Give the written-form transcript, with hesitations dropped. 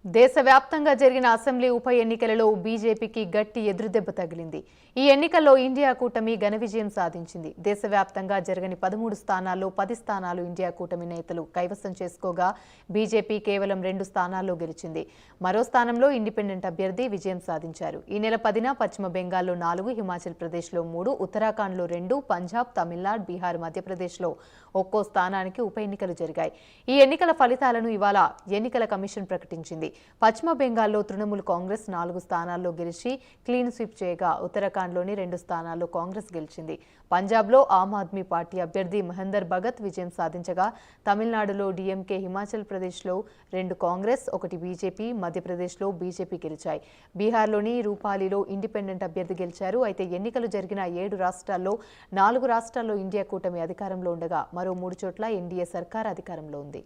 దేశవ్యాప్తంగా జరిగిన అసెంబ్లీ ఉప ఎన్నికలలో బీజేపీకి గట్టి ఎదురుదెబ్బ తగిలింది. ఈ ఎన్నికల్లో ఇండియా కూటమి ఘన విజయం సాధించింది. దేశవ్యాప్తంగా జరగని 13 స్థానాల్లో 10 స్థానాలు ఇండియా కూటమి నేతలు కైవసం చేసుకోగా బీజేపీ కేవలం 2 స్థానాల్లో గెలిచింది. మరో స్థానంలో ఇండిపెండెంట్ అభ్యర్థి విజయం సాధించారు. ఈ నెల 10న పశ్చిమ బెంగాల్లో 4, హిమాచల్ ప్రదేశ్లో 3, ఉత్తరాఖండ్లో 2, పంజాబ్, తమిళనాడు, బీహార్, మధ్యప్రదేశ్లో ఒక్కో స్థానానికి ఉప ఎన్నికలు జరిగాయి. ఈ ఎన్నికల ఫలితాలను ఇవాళ ఎన్నికల కమిషన్ ప్రకటించింది. పశ్చిమ బెంగాల్లో తృణమూల్ కాంగ్రెస్ 4 స్థానాల్లో గెలిచి క్లీన్ స్వీప్ చేయగా ఉత్తరాఖండ్లోని 2 స్థానాల్లో కాంగ్రెస్ గెలిచింది. పంజాబ్లో ఆమ్ ఆద్మీ పార్టీ అభ్యర్థి మహేందర్ భగత్ విజయం సాధించగా తమిళనాడులో డీఎంకే, హిమాచల్ ప్రదేశ్లో 2 కాంగ్రెస్, 1 బీజేపీ, మధ్యప్రదేశ్లో బీజేపీ గెలిచాయి. బీహార్లోని రూపాలిలో ఇండిపెండెంట్ అభ్యర్థి గెలిచారు. అయితే ఎన్నికలు జరిగిన 7 రాష్ట్రాల్లో 4 రాష్ట్రాల్లో ఇండియా కూటమి అధికారంలో ఉండగా మరో 3 చోట్ల ఎన్డీఏ సర్కార్ అధికారంలో ఉంది.